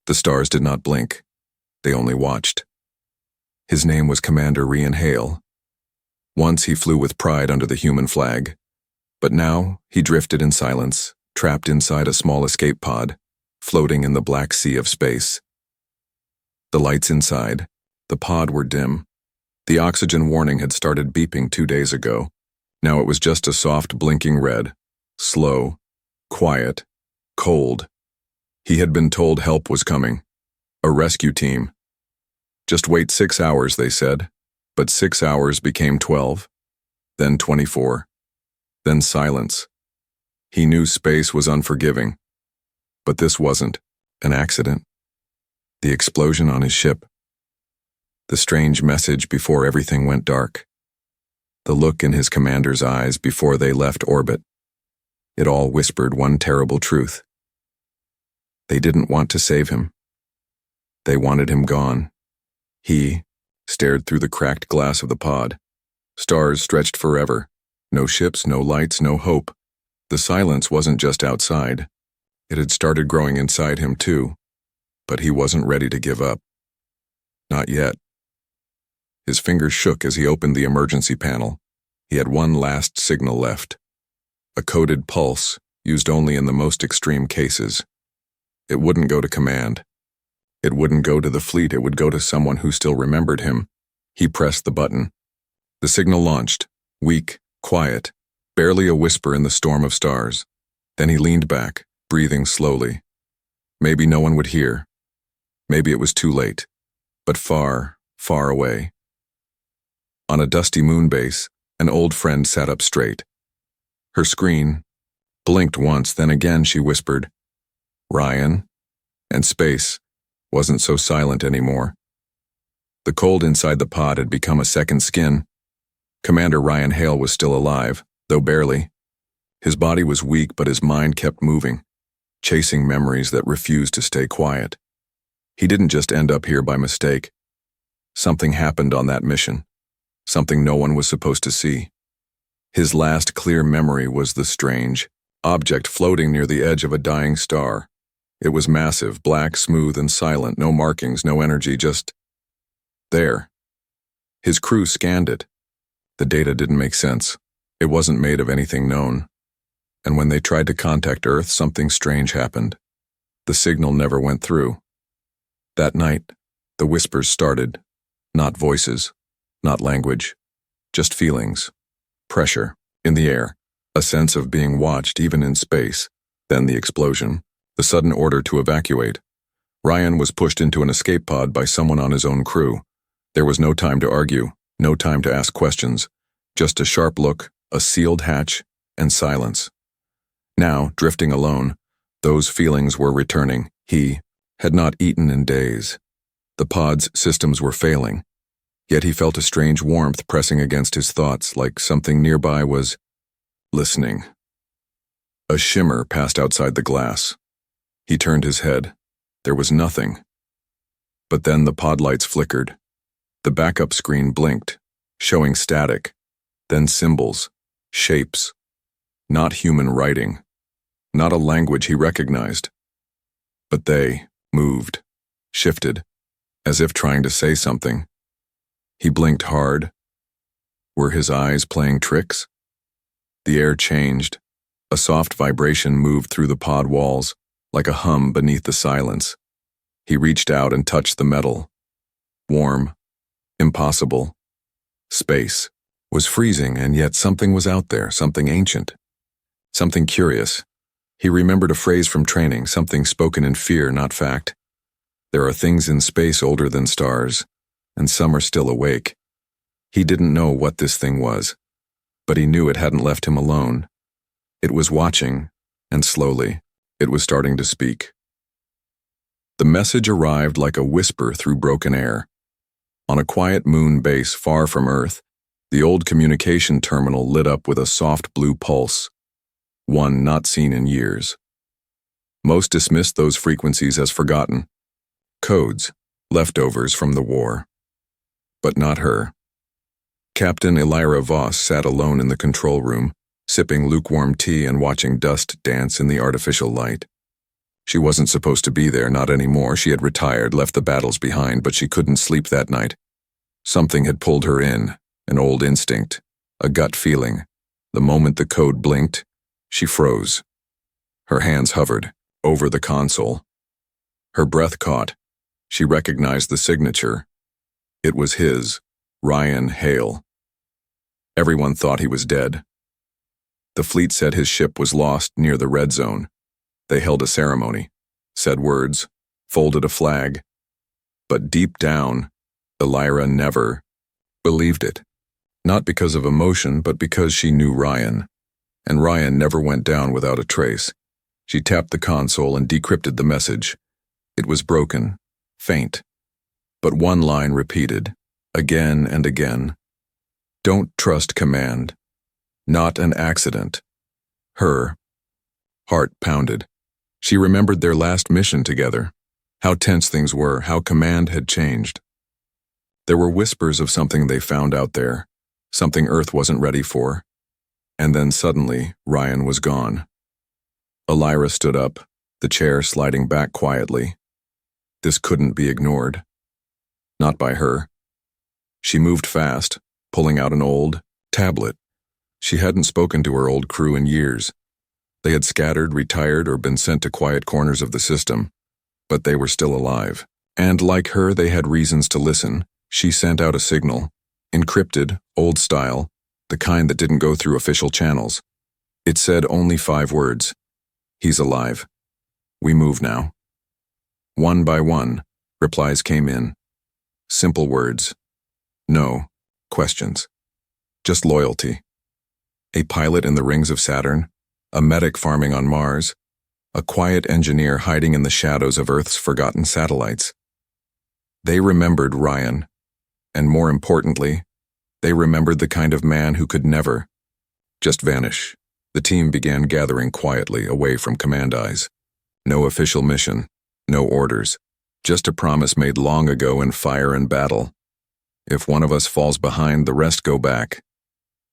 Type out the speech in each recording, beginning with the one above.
The stars did not blink. They only watched. His name was Commander Rian Hale. Once he flew with pride under the human flag, but now he drifted in silence, trapped inside a small escape pod, floating in the black sea of space. The lights inside the pod were dim. The oxygen warning had started beeping 2 days ago. Now it was just a soft blinking red, slow, quiet, cold. He had been told help was coming. A rescue team. Just wait 6 hours, they said, but 6 hours became 12, then 24, then silence. He knew space was unforgiving, but this wasn't an accident. The explosion on his ship. The strange message before everything went dark. The look in his commander's eyes before they left orbit. It all whispered one terrible truth. They didn't want to save him. They wanted him gone. He stared through the cracked glass of the pod. Stars stretched forever. No ships, no lights, no hope. The silence wasn't just outside. It had started growing inside him too. But he wasn't ready to give up. Not yet. His fingers shook as he opened the emergency panel. He had one last signal left. A coded pulse, used only in the most extreme cases. It wouldn't go to command. It wouldn't go to the fleet, it would go to someone who still remembered him. He pressed the button. The signal launched, weak, quiet, barely a whisper in the storm of stars. Then he leaned back, breathing slowly. Maybe no one would hear. Maybe it was too late. But far, far away. On a dusty moon base, an old friend sat up straight. Her screen blinked once, then again she whispered, "Ryan," and space wasn't so silent anymore. The cold inside the pod had become a second skin. Commander Rian Hale was still alive, though barely. His body was weak, but his mind kept moving, chasing memories that refused to stay quiet. He didn't just end up here by mistake. Something happened on that mission, something no one was supposed to see. His last clear memory was the strange object floating near the edge of a dying star. It was massive, black, smooth, and silent, no markings, no energy, just there. His crew scanned it. The data didn't make sense. It wasn't made of anything known. And when they tried to contact Earth, something strange happened. The signal never went through. That night, the whispers started. Not voices, not language, just feelings. Pressure, in the air, a sense of being watched even in space. Then the explosion, the sudden order to evacuate. Ryan was pushed into an escape pod by someone on his own crew. There was no time to argue, no time to ask questions. Just a sharp look, a sealed hatch, and silence. Now, drifting alone, those feelings were returning. He had not eaten in days. The pod's systems were failing. Yet he felt a strange warmth pressing against his thoughts, like something nearby was listening. A shimmer passed outside the glass. He turned his head. There was nothing. But then the pod lights flickered. The backup screen blinked, showing static, then symbols, shapes. Not human writing. Not a language he recognized. But they moved, shifted, as if trying to say something. He blinked hard. Were his eyes playing tricks? The air changed. A soft vibration moved through the pod walls, like a hum beneath the silence. He reached out and touched the metal. Warm. Impossible. Space was freezing, and yet something was out there, something ancient. Something curious. He remembered a phrase from training, something spoken in fear, not fact. There are things in space older than stars, and some are still awake. He didn't know what this thing was, but he knew it hadn't left him alone. It was watching, and slowly, it was starting to speak. The message arrived like a whisper through broken air. On a quiet moon base far from Earth, the old communication terminal lit up with a soft blue pulse, one not seen in years. Most dismissed those frequencies as forgotten. Codes, leftovers from the war. But not her. Captain Elira Voss sat alone in the control room, sipping lukewarm tea and watching dust dance in the artificial light. She wasn't supposed to be there, not anymore. She had retired, left the battles behind, but she couldn't sleep that night. Something had pulled her in, an old instinct, a gut feeling. The moment the code blinked, she froze. Her hands hovered over the console. Her breath caught. She recognized the signature. It was his, Ryan Hale. Everyone thought he was dead. The fleet said his ship was lost near the red zone. They held a ceremony, said words, folded a flag. But deep down, Elira never believed it. Not because of emotion, but because she knew Ryan. And Ryan never went down without a trace. She tapped the console and decrypted the message. It was broken, faint. But one line repeated, again and again. Don't trust command. Not an accident. Her heart pounded. She remembered their last mission together, how tense things were, how command had changed. There were whispers of something they found out there, something Earth wasn't ready for. And then suddenly, Ryan was gone. Elira stood up, the chair sliding back quietly. This couldn't be ignored. Not by her. She moved fast, pulling out an old tablet. She hadn't spoken to her old crew in years. They had scattered, retired, or been sent to quiet corners of the system. But they were still alive. And like her, they had reasons to listen. She sent out a signal, encrypted, old style, the kind that didn't go through official channels. It said only 5 words. He's alive. We move now. One by one, replies came in. Simple words. No questions. Just loyalty. A pilot in the rings of Saturn, a medic farming on Mars, a quiet engineer hiding in the shadows of Earth's forgotten satellites. They remembered Ryan, and more importantly, they remembered the kind of man who could never just vanish. The team began gathering quietly away from command eyes. No official mission, no orders, just a promise made long ago in fire and battle. If one of us falls behind, the rest go back.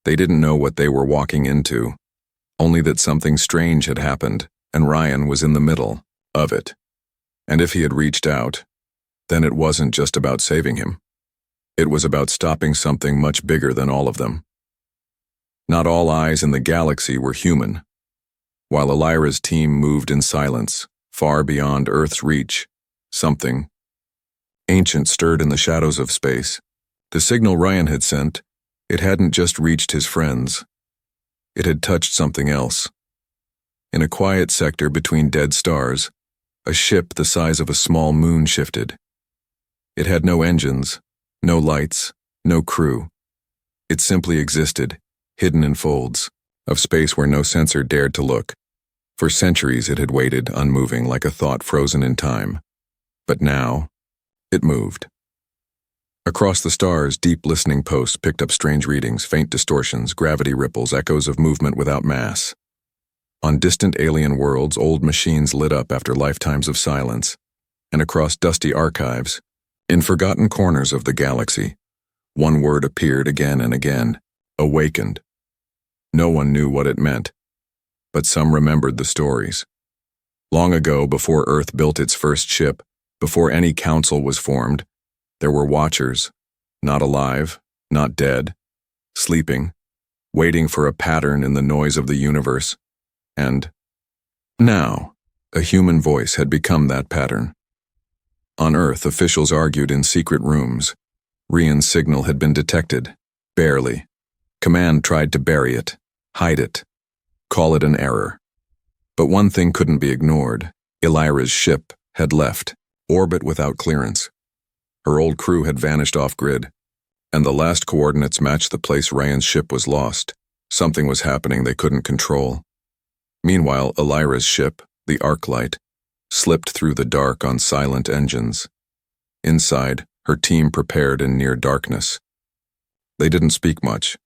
They didn't know what they were walking into, only that something strange had happened, and Ryan was in the middle of it. And if he had reached out, then it wasn't just about saving him. It was about stopping something much bigger than all of them. Not all eyes in the galaxy were human. While Elira's team moved in silence, far beyond Earth's reach, something ancient stirred in the shadows of space. The signal Ryan had sent, it hadn't just reached his friends. It had touched something else. In a quiet sector between dead stars, a ship the size of a small moon shifted. It had no engines, no lights, no crew. It simply existed, hidden in folds of space where no sensor dared to look. For centuries it had waited, unmoving, like a thought frozen in time. But now, it moved. Across the stars, deep listening posts picked up strange readings, faint distortions, gravity ripples, echoes of movement without mass. On distant alien worlds, old machines lit up after lifetimes of silence. And across dusty archives, in forgotten corners of the galaxy, one word appeared again and again, awakened. No one knew what it meant, but some remembered the stories. Long ago, before Earth built its first ship, before any council was formed, there were watchers, not alive, not dead, sleeping, waiting for a pattern in the noise of the universe. And now, a human voice had become that pattern. On Earth, officials argued in secret rooms. Ryan's signal had been detected, barely. Command tried to bury it, hide it, call it an error. But one thing couldn't be ignored. Elira's ship had left, orbit without clearance. Her old crew had vanished off-grid, and the last coordinates matched the place Ryan's ship was lost. Something was happening they couldn't control. Meanwhile, Elira's ship, the Arclight, slipped through the dark on silent engines. Inside, her team prepared in near darkness. They didn't speak much.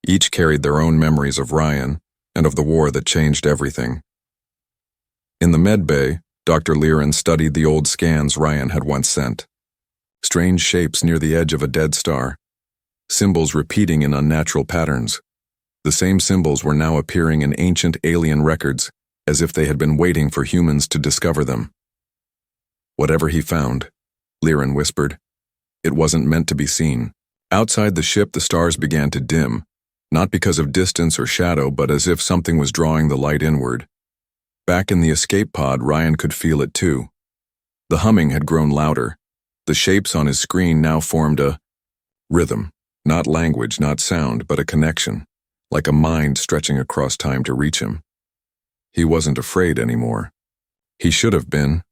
Each carried their own memories of Ryan and of the war that changed everything. In the med bay, Dr. Liren studied the old scans Ryan had once sent. Strange shapes near the edge of a dead star. Symbols repeating in unnatural patterns. The same symbols were now appearing in ancient alien records, as if they had been waiting for humans to discover them. Whatever he found, Liren whispered, it wasn't meant to be seen. Outside the ship, the stars began to dim, not because of distance or shadow, but as if something was drawing the light inward. Back in the escape pod, Ryan could feel it too. The humming had grown louder. The shapes on his screen now formed a rhythm, not language, not sound, but a connection, like a mind stretching across time to reach him. He wasn't afraid anymore. He should have been,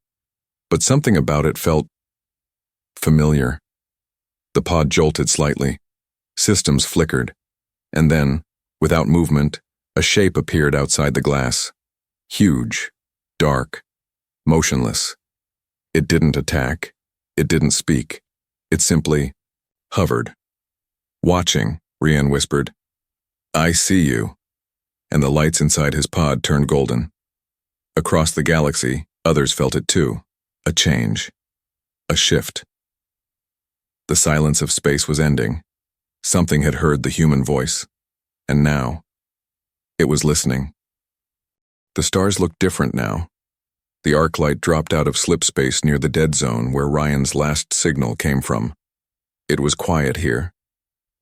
but something about it felt familiar. The pod jolted slightly. Systems flickered. And then, without movement, a shape appeared outside the glass. Huge, dark, motionless. It didn't attack. It didn't speak. It simply hovered. Watching, Rian whispered. I see you. And the lights inside his pod turned golden. Across the galaxy, others felt it too. A change. A shift. The silence of space was ending. Something had heard the human voice. And now, it was listening. The stars looked different now. The arc light dropped out of slip space near the dead zone where Ryan's last signal came from. It was quiet here.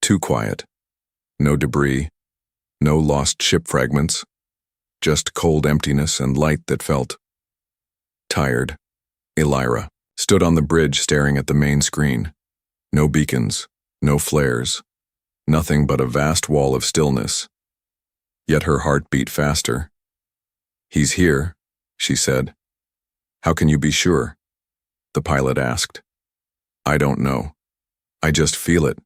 Too quiet. No debris. No lost ship fragments. Just cold emptiness and light that felt tired. Elira stood on the bridge staring at the main screen. No beacons, no flares, nothing but a vast wall of stillness. Yet her heart beat faster. He's here, she said. How can you be sure? The pilot asked. I don't know. I just feel it.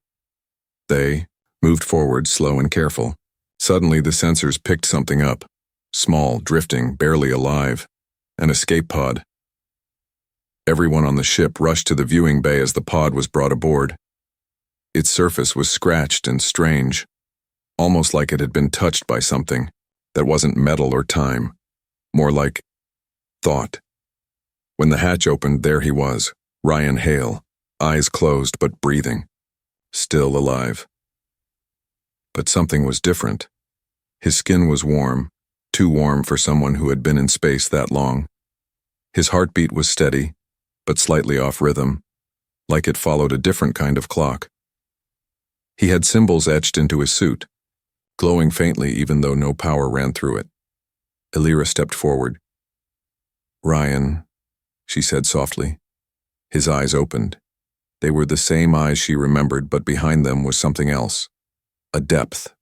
They moved forward, slow and careful. Suddenly the sensors picked something up. Small, drifting, barely alive. An escape pod. Everyone on the ship rushed to the viewing bay as the pod was brought aboard. Its surface was scratched and strange, almost like it had been touched by something that wasn't metal or time, more like thought. When the hatch opened, there he was, Ryan Hale, eyes closed but breathing, still alive. But something was different. His skin was warm, too warm for someone who had been in space that long. His heartbeat was steady, but slightly off rhythm, like it followed a different kind of clock. He had symbols etched into his suit, glowing faintly even though no power ran through it. Elira stepped forward. Ryan, she said softly. His eyes opened. They were the same eyes she remembered, but behind them was something else. A depth,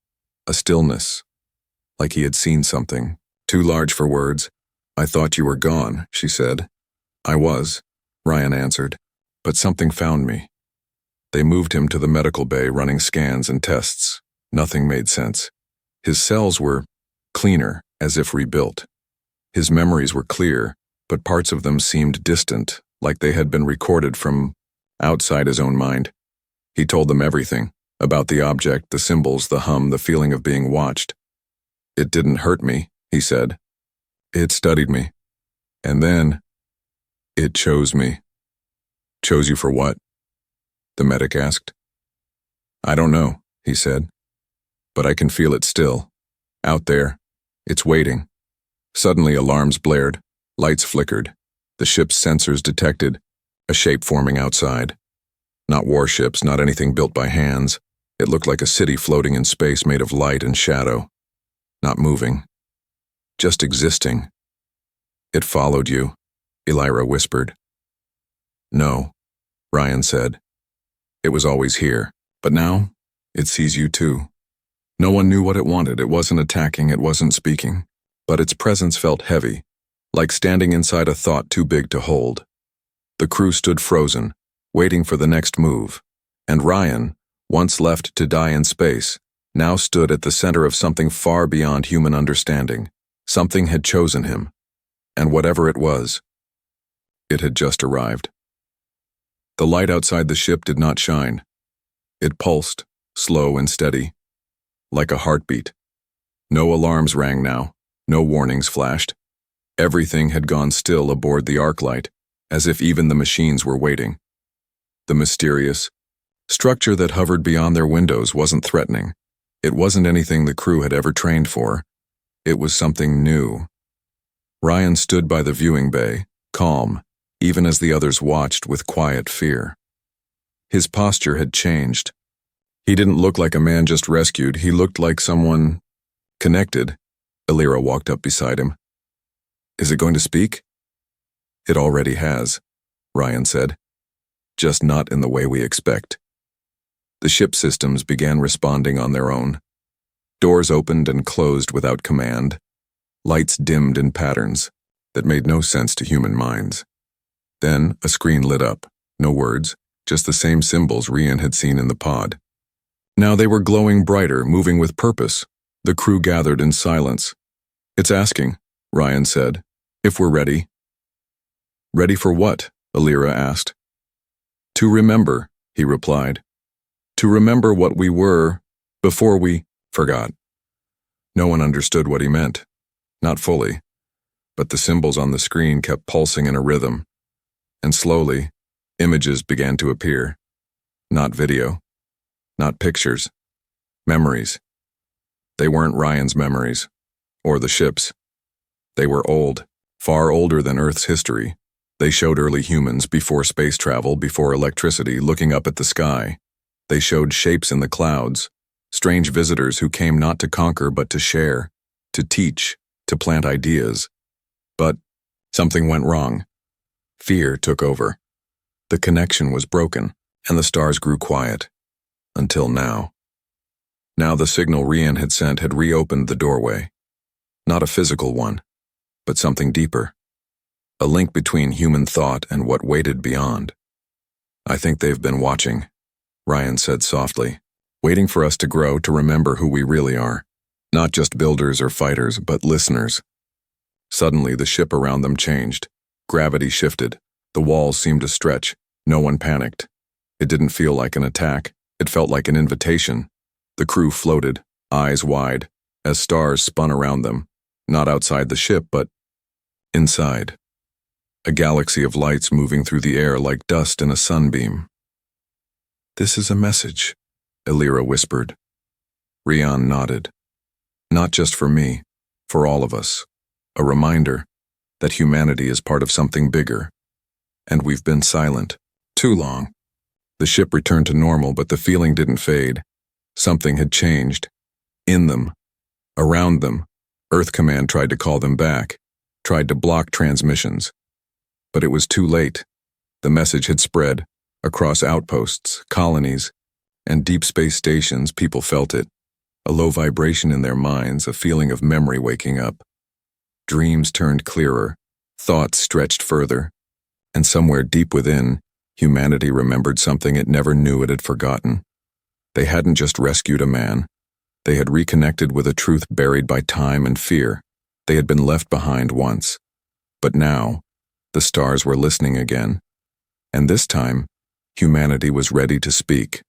a stillness, like he had seen something, too large for words. I thought you were gone, she said. I was, Ryan answered, but something found me. They moved him to the medical bay, running scans and tests. Nothing made sense. His cells were cleaner, as if rebuilt. His memories were clear, but parts of them seemed distant, like they had been recorded from outside his own mind. He told them everything, about the object, the symbols, the hum, the feeling of being watched. It didn't hurt me, he said. It studied me. And then, it chose me. Chose you for what? The medic asked. I don't know, he said. But I can feel it still. Out there. It's waiting. Suddenly alarms blared. Lights flickered. The ship's sensors detected a shape forming outside. Not warships, not anything built by hands. It looked like a city floating in space made of light and shadow. Not moving. Just existing. It followed you, Elira whispered. No, Ryan said. It was always here, but now it sees you too. No one knew what it wanted. It wasn't attacking, it wasn't speaking, but its presence felt heavy, like standing inside a thought too big to hold. The crew stood frozen, waiting for the next move, and Ryan, once left to die in space, now stood at the center of something far beyond human understanding. Something had chosen him, and whatever it was, it had just arrived. The light outside the ship did not shine. It pulsed, slow and steady, like a heartbeat. No alarms rang now, no warnings flashed. Everything had gone still aboard the Arclight, as if even the machines were waiting. The mysterious structure that hovered beyond their windows wasn't threatening. It wasn't anything the crew had ever trained for. It was something new, Ryan stood by the viewing bay, calm, even as the others watched with quiet fear. His posture had changed. He didn't look like a man just rescued, he looked like someone connected. Illyra walked up beside him. Is it going to speak? It already has, Ryan said. Just not in the way we expect. The ship systems began responding on their own. Doors opened and closed without command. Lights dimmed in patterns that made no sense to human minds. Then a screen lit up. No words, just the same symbols Rian had seen in the pod. Now they were glowing brighter, moving with purpose. The crew gathered in silence. It's asking, Ryan said, if we're ready. Ready for what? Illyra asked. To remember, he replied. To remember what we were before we forgot. No one understood what he meant. Not fully. But the symbols on the screen kept pulsing in a rhythm. And slowly, images began to appear. Not video. Not pictures. Memories. They weren't Ryan's memories. Or the ship's. They were old. Far older than Earth's history. They showed early humans before space travel, before electricity, looking up at the sky. They showed shapes in the clouds, strange visitors who came not to conquer but to share, to teach, to plant ideas. But something went wrong. Fear took over. The connection was broken, and the stars grew quiet. Until now. Now the signal Rian had sent had reopened the doorway. Not a physical one, but something deeper. A link between human thought and what waited beyond. I think they've been watching, Ryan said softly, waiting for us to grow, to remember who we really are. Not just builders or fighters, but listeners. Suddenly, the ship around them changed. Gravity shifted. The walls seemed to stretch. No one panicked. It didn't feel like an attack. It felt like an invitation. The crew floated, eyes wide, as stars spun around them. Not outside the ship, but inside. A galaxy of lights moving through the air like dust in a sunbeam. This is a message, Illyra whispered. Rian nodded. Not just for me, for all of us. A reminder that humanity is part of something bigger. And we've been silent. Too long. The ship returned to normal, but the feeling didn't fade. Something had changed. In them. Around them. Earth Command tried to call them back. Tried to block transmissions. But it was too late. The message had spread. Across outposts, colonies, and deep space stations, people felt it. A low vibration in their minds, a feeling of memory waking up. Dreams turned clearer. Thoughts stretched further. And somewhere deep within, humanity remembered something it never knew it had forgotten. They hadn't just rescued a man. They had reconnected with a truth buried by time and fear. They had been left behind once. But now, the stars were listening again. And this time, humanity was ready to speak.